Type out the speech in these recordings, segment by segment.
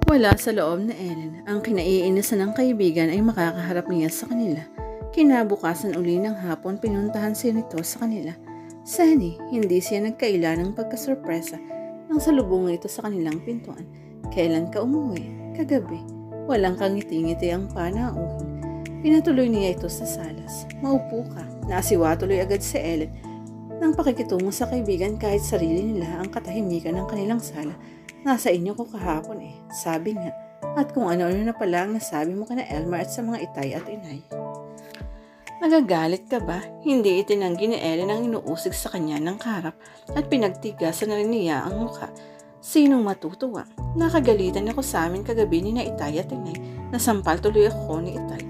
Wala sa loob na Ellen. Ang kinaiinisan ng kaibigan ay makakaharap niya sa kanila. Kinabukasan uli ng hapon pinuntahan siya nito sa kanila. Sunny, hindi siya nagkaila ng pagkasurpresa nang salubungin ito sa kanilang pintuan. Kailan ka umuwi? Kagabi. Walang kangiti-ngiti ang panauhin. Pinatuloy niya ito sa salas. Maupo ka. Naasiwa tuloy agad si Ellen nang pakikitungo sa kaibigan kahit sarili nila ang katahimikan ng kanilang sala. Nasa inyo ko kahapon sabi nga. At kung ano-ano na pala ang nasabi mo kana Elmer at sa mga itay at inay. Nagagalit ka ba? Hindi itinanggi ni Ellen ang inuusig sa kanya ng karap at pinagtigasan na rin niya ang mukha. Sinong matutuwa? Nakagalitan ako sa amin kagabi ni na itay at inay. Nasampal tuloy ako ni itay.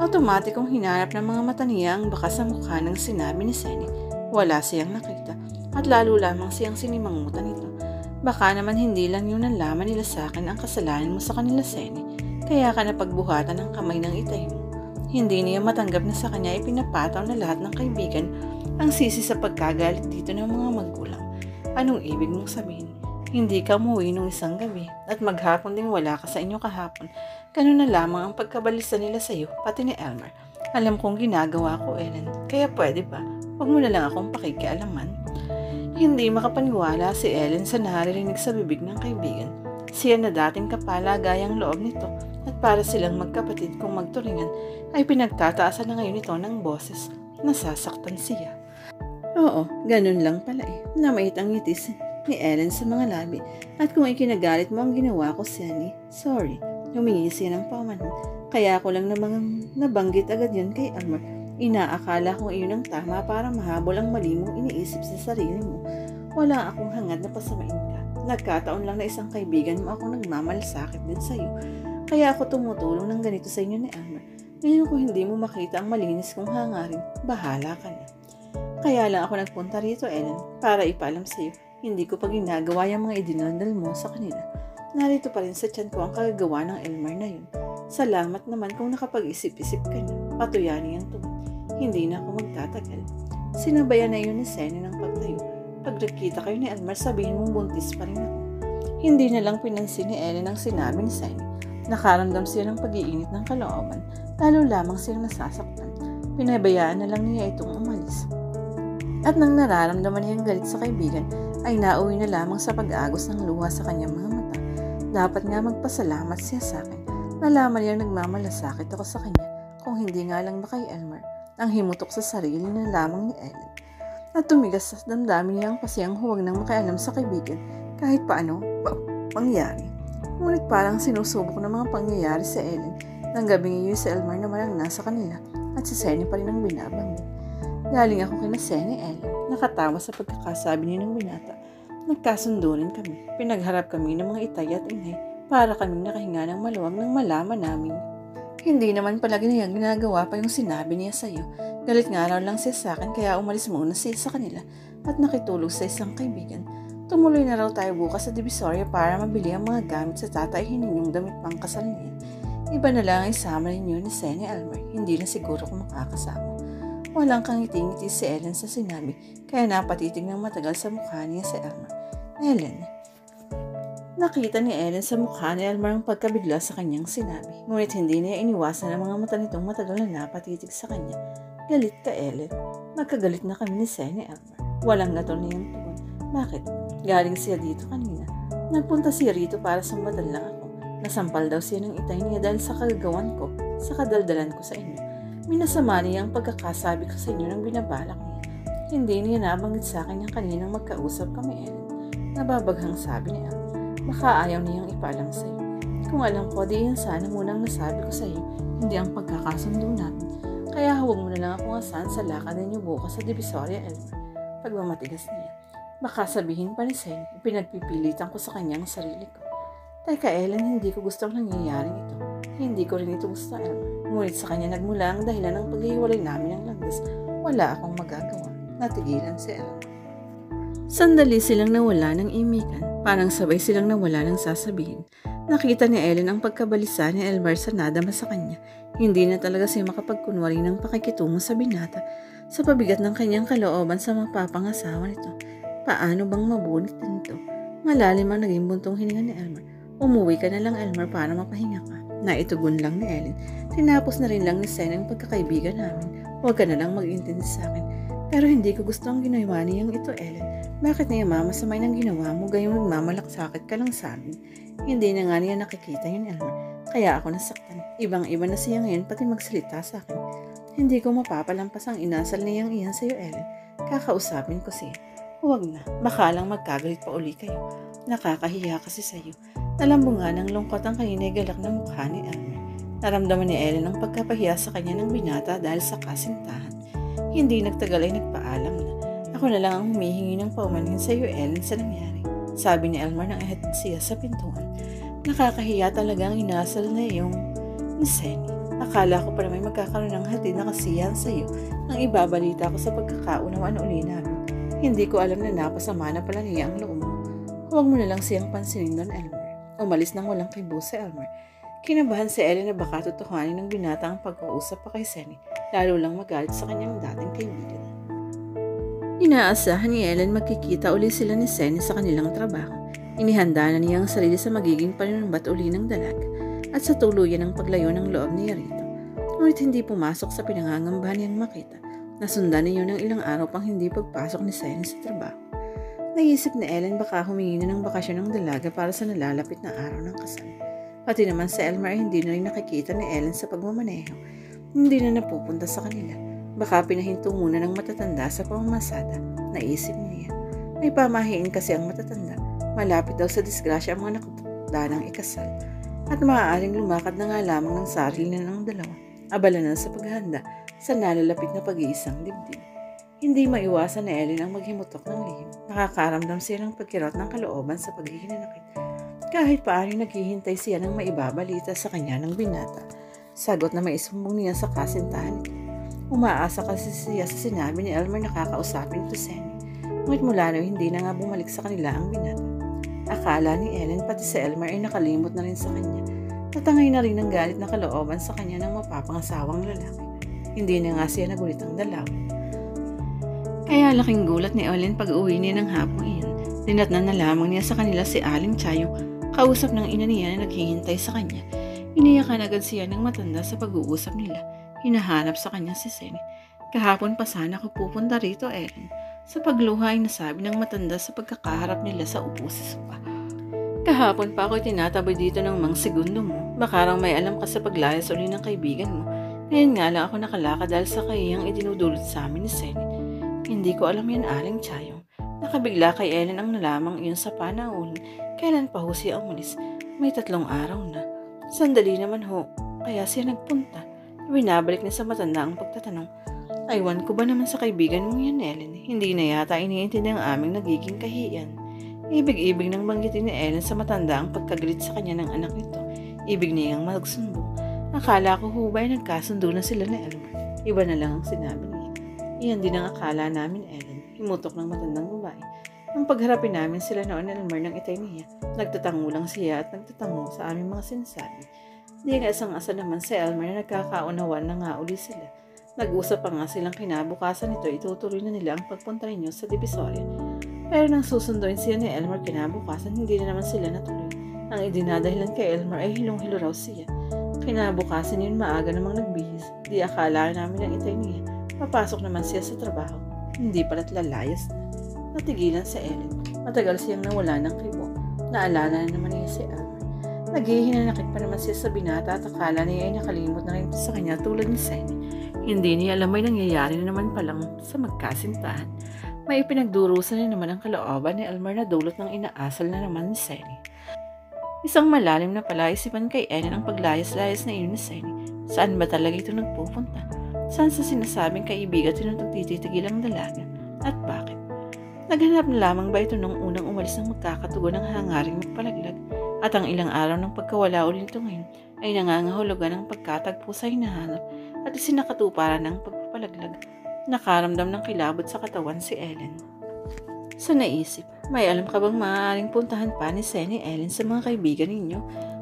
Automatikong hinarap ng mga mata niya ang baka sa mukha ng sinabi ni Senny. Wala siyang nakita at lalo lamang siyang sinimangutan nito. Baka naman hindi lang yun ang laman nila sa akin ang kasalanan mo sa kanila, Senny. Kaya ka napagbuhatan ng kamay ng itay mo. Hindi niya matanggap na sa kanya ay pinapataw na lahat ng kaibigan ang sisi sa pagkagalit dito ng mga magulang. Anong ibig mong sabihin? Hindi ka umuwi nung isang gabi at maghapon ding wala ka sa inyo kahapon. Ganun na lamang ang pagkabalisa nila sa iyo, pati ni Elmer. Alam kong ginagawa ko, Ellen. Kaya pwede ba? Huwag mo na lang akong pakikialaman. Hindi makapaniwala si Ellen sa naririnig sa bibig ng kaibigan. Siya na dating kapalagayang loob nito at para silang magkapatid kung magturingan ay pinagtataasan na ngayon ito ng boses. Nasasaktan siya. Oo, ganun lang pala Namait ang ngitis ni Ellen sa mga labi at kung ikinagalit mo ang ginawa ko, Sunny, sorry. Humingi siya ng paumanhin. Kaya ako lang namang nabanggit agad yan kay Elmer. Inaakala kong iyon ang tama para mahabol ang mali mong iniisip sa sarili mo. Wala akong hangad na pasamain ka. Nagkataon lang na isang kaibigan mo akong nagmamalasakit din sa'yo. Kaya ako tumutulong ng ganito sa inyo ni Elmer. Ngayon kung hindi mo makita ang malinis kong hangarin, bahala ka na. Kaya lang ako nagpunta rito, Ellen, para ipaalam sa'yo. Hindi ko pa ginagawa yung mga idinandal mo sa kanila. Narito pa rin sa tiyan ko ang kagagawa ng Elmer na yun. Salamat naman kung nakapag-isip-isip ka na. Patuyanin ang tungkol. Hindi na ako magtatagal. Sinabayan na yun ni Senny ng pagtayo. Pag nagkita kayo ni Elmer, sabihin mong buntis pa rin ako. Hindi na lang pinansin ni Ellen ang sinabi ni Senny. Nakaramdam siya ng pag-iinit ng kalooban. Lalo lamang siyang nasasaktan. Pinabayaan na lang niya itong umalis. At nang nararamdaman niyang galit sa kaibigan, ay nauwi na lamang sa pag-agos ng luha sa kanyang mga mata. Dapat nga magpasalamat siya sa akin. Nalaman niyang nagmamalasakit ako sa kanya kung hindi nga lang ba kay Elmer. Ang himutok sa sarili na lamang ni Ellen. At tumigas sa damdamin niya ang pasiyang huwag nang makialam sa kaibigan kahit paano mangyari. Ngunit parang sinusubok ng mga pangyayari sa Ellen. Nang gabing iyon si Elmer naman ang nasa kanila at si Senny pa rin ang binabanggit. Galing ako kina Senny, Ellen. Nakatawa sa pagkakasabi niya ng binata. Nagkasundo rin kami. Pinagharap kami ng mga itay at inay para kaming nakahinga ng maluwag nang malaman namin. Hindi naman pala ganyan ginagawa pa yung sinabi niya sa iyo. Galit nga raw lang siya sa akin kaya umalis muna siya sa kanila at nakitulog sa isang kaibigan. Tumuloy na raw tayo bukas sa Divisoria para mabili ang mga gamit sa tatayhin ninyong damit pang kasal niya. Iba na lang ang isama ninyo ni Senny Elmer. Hindi na siguro kung makakasama. Walang kangiti-ngiti si Ellen sa sinabi kaya napatitig ng matagal sa mukha niya si Elmer. Ellen. Nakita ni Ellen sa mukha ni Elmer ang pagkabigla sa kanyang sinabi. Ngunit hindi niya iniwasan ang mga mata nitong matagal na napatitig sa kanya. Galit ka, Ellen. Magkagalit na kami ni Senny Elmer. Walang gatol niyang tugon. Bakit? Galing siya dito kanina. Nagpunta siya rito para sambatan lang ako. Nasampal daw siya ng itay niya dahil sa kagagawan ko, sa kadaldalan ko sa inyo. Minasama niya ang pagkakasabi ko sa inyo ng binabalak niya. Hindi niya nabanggit sa akin yung kaninang magkausap kami, Ellen. Nababaghang sabi ni Ellen. Baka ayaw niyang ipaalam sa iyo. Kung alam ko, di yan sana munang nasabi ko sa iyo, hindi ang pagkakasundo namin. Kaya huwag mo na lang akong asahan sa lakad ninyo bukas sa Divisoria, Elmer. Pagmamatigas niya. Baka sabihin pa ni Senny, pinagpipilitan ko sa kanyang sarili ko. Teka, Ellen, hindi ko gustong nangyayaring ito. Hindi ko rin ito gusto, Elmer. Ngunit sa kanya nagmula ang dahilan ng paghihiwalay namin ng landas. Wala akong magagawa. Natigilan si Elmer. Sandali silang nawala ng imikan. Parang sabay silang nawala ng sasabihin. Nakita ni Ellen ang pagkabalisa ni Elmer sa nadama sa kanya. Hindi na talaga siya makapagkunwari ng pakikitungo sa binata sa pabigat ng kanyang kalooban sa mapapangasawa nito. Paano bang mabunit nito? Malalim ang naging buntong hininga ni Elmer. Umuwi ka na lang, Elmer, para mapahinga ka. Naitugon lang ni Ellen. Tinapos na rin lang ni Sen ang pagkakaibigan namin. Huwag ka na lang mag-intindi sa akin. Pero hindi ko gusto ang ginawa niyang ito, Ellen. Bakit niya mamasamay ng ginawa mo gayong nagmamalakasakit ka lang sa amin? Hindi na nga niya nakikita yun, Elmer. Kaya ako nasaktan. Ibang-iba na siya ngayon pati magsalita sa akin. Hindi ko mapapalampas ang inasal niyang iyan sa'yo, Ellen. Kakausapin ko siya. Huwag na. Baka lang magkagalit pa uli kayo. Nakakahiya kasi sa'yo. Nalambungan ng lungkot ang kaninay galak na mukha ni Elmer. Naramdaman ni Ellen ang pagkapahiya sa kanya ng binata dahil sa kasintahan. Hindi nagtagal ay nagpaalam na. Ako na lang ang humihingi ng paumanhin sa iyo, Ellen, sa nangyari. Sabi ni Elmer nang ahead siya sa pintuan. Nakakahiya talaga ang inasal na iyong ni Senny. Akala ko pa na may magkakaroon ng hatid na kasiyahan sa iyo nang ibabalita ko sa pagkakaunawaan uli namin. Hindi ko alam na napasama na pala niya ang loob mo. Huwag mo na lang siyang pansinin doon, Elmer. Umalis nang walang kibo si Elmer. Kinabahan si Ellen na baka tutuhanin ng binata ang pag-uusap pa kay Senny, lalo lang magalit sa kanyang dating kaibigan. Inaasahan ni Ellen magkikita uli sila ni Senny sa kanilang trabaho. Inihanda na niya ang sarili sa magiging panunumbat uli ng dalaga at sa tuluyan ng paglayo ng loob niya rito. Ngunit hindi pumasok sa pinangangambahan niyang makita. Nasundan niyo ng ilang araw pang hindi pagpasok ni Senny sa trabaho. Naisip ni Ellen baka humingi na ng bakasyon ng dalaga para sa nalalapit na araw ng kasal. Pati naman sa Elmer ay hindi na rin nakikita ni Ellen sa pagmamaneho. Hindi na napupunta sa kanila. Baka pinahinto muna ng matatanda sa pamamasada. Naisip niya. May pamahiin kasi ang matatanda. Malapit daw sa disgrasya ang mga nakatanda ng ikasal. At maaaring lumakad na nga lamang ng sarili na ng dalawa. Abala na sa paghahanda sa nalalapit na pag-iisang dibdib. Hindi maiwasan na Ellen ang maghimutok ng lihim. Nakakaramdam siya ng pagkirot ng kalooban sa paghihinanakit. Kahit paano naghihintay siya ng maibabalita sa kanya ng binata. Sagot na may isumbong niya sa kasintahan nito. Umaasa kasi siya sa sinabi ni Elmer na kakausapin ito Senny. Ngunit mula noon hindi na nga bumalik sa kanila ang binata. Akala ni Ellen pati sa Elmer ay nakalimot na rin sa kanya. Natangay na rin ang galit na kalooban sa kanya ng mapapangasawang lalaki. Hindi na nga siya nagulit ang dalaw. Kaya laking gulat ni Ellen pag uwi niya ng hapong iyon. Dinatnan na lamang niya sa kanila si Aling Chayong, kausap ng ina niya na naghihintay sa kanya. Iniyakan agad siya ng matanda sa pag-uusap nila. Hinahanap sa kanya si Senny. Kahapon pa sana ako pupunta rito, Ellen. Sa pagluha ay nasabi ng matanda sa pagkakaharap nila sa upo sa sopa. Kahapon pa ako tinataboy dito ng mga segundo mo. Baka raw may alam ka sa paglayas uli ng kaibigan mo. Ngayon nga lang ako nakalakad dahil sa kayang idinudulot sa amin ni Senny. Hindi ko alam yan, Aling Chayong. Nakabigla kay Ellen ang nalamang iyon sa panahon. Kailan pa ho siya umalis? May 3 araw na. Sandali naman ho. Kaya siya nagpunta. Binabalik niya sa matanda ang pagtatanong. Aywan ko ba naman sa kaibigan mo yan, Ellen? Hindi na yata iniintindi ang aming nagiging kahiyan. Ibig-ibig nang banggitin ni Ellen sa matanda ang pagkagalit sa kanya ng anak nito. Ibig niyang magsumbong. Akala ko ho ba ay nagkasundo na sila ni Elmer. Iba na lang ang sinabi niya. Iyan din ang akala namin, Ellen. Himutok ng matandang babae. Nang pagharapin namin sila noon ni Elmer ng itay niya, nagtatango lang siya at nagtatango sa aming mga sinasabi. Di nga isang-asa naman si Elmer na nagkakaunawan na nga uli sila. Nag-usap pa nga silang kinabukasan nito itutuloy na nila ang pagpunta ninyo sa Divisoria. Pero nang susunduin siya ni Elmer kinabukasan, hindi na naman sila natuloy. Ang idinadahilan kay Elmer ay hilong-hilo raw siya. Kinabukasan yun maaga namang nagbihis. Di akala namin ang itay niya. Papasok naman siya sa trabaho. Hindi pala't lalayas na. Natigilan si Ellen. Matagal siyang nawala ng kibo. Naalala na naman niya si Elmer. Naghihinanakit pa naman siya sa binata at akala niya ay nakalimot na rin sa kanya tulad ni Senny. Hindi niya alam may nangyayari na naman palang sa magkasintahan. May pinagdurusan na naman ang kalooban ni Elmer na dulot ng inaasal na naman ni Senny. Isang malalim na palaisipan kay Ellen ang paglayas-layas na iyon ni Senny. Saan ba talaga ito nagpupunta? Saan sa sinasabing kaibigan ito nagtititigil ang dalaga? At bakit? Naghanap na lamang ba ito nung unang umalis ng magkakatugon ng hangaring magpalaglag? At ang ilang araw ng pagkawala ulit nito ngayon ay nangangahulugan ng pagkatagpo sa hinahanap at isinakatuparan ng pagpapalaglag. Nakaramdam ng kilabot sa katawan si Ellen. Sa naisip, may alam ka bang maaaring puntahan pa ni Senny Ellen sa mga kaibigan ninyo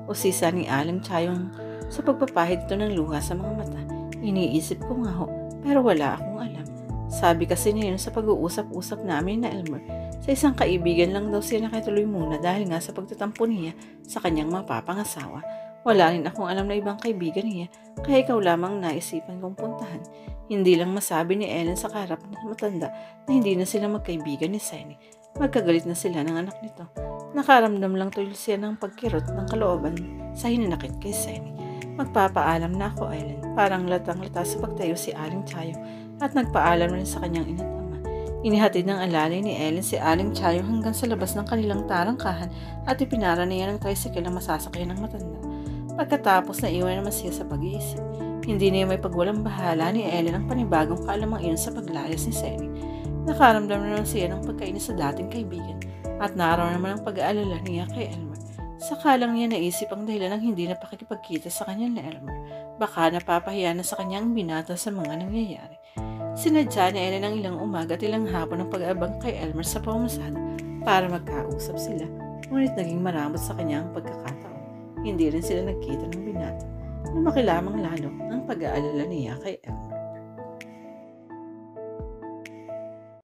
o sisa ni Aling Chayong sa pagpapahid ito ng luha sa mga mata? Iniisip ko nga ho, pero wala akong alam. Sabi kasi niya yun sa pag-uusap-usap namin na Elmer. Sa isang kaibigan lang daw siya nakituloy muna dahil nga sa pagtatampo niya sa kanyang mapapangasawa. Wala rin akong alam na ibang kaibigan niya, kaya ikaw lamang naisipan kong puntahan. Hindi lang masabi ni Ellen sa kaharap na matanda na hindi na sila magkaibigan ni Sunny. Magkagalit na sila ng anak nito. Nakaramdam lang tuloy siya ng pagkirot ng kalooban sa hinanakit kay Sunny. Magpapaalam na ako, Ellen. Parang latang-lata sa pagtayo si Aling Chayo at nagpaalam rin sa kanyang ina't ama. Inihatid ng alalay ni Ellen si Aling Chayo hanggang sa labas ng kanilang tarangkahan at ipinara niya ng tricycle na masasakyan ng matanda. Pagkatapos na iwan naman siya sa pag-iisip, hindi niya may pagwalang bahala ni Ellen ang panibagong kaalamang iyon sa paglayas ni Sunny. Nakaramdam naman siya ng pagkainis sa dating kaibigan at naroon naman ang pag-aalala niya kay Elmer. Saka lang niya naisip ang dahilan ng hindi na pakikipagkita sa kanya ni Elmer. Baka napapahiya na sa kanya ang binata sa mga nangyayari. Sinadya ni Ellen ang ilang umaga at ilang hapon ng pag-aabang kay Elmer sa pamamasada para magkausap sila. Ngunit naging maramot sa kanya ang pagkakataon. Hindi rin sila nagkita ng binata. Lumaki lamang lalo ang pag-aalala niya kay Elmer.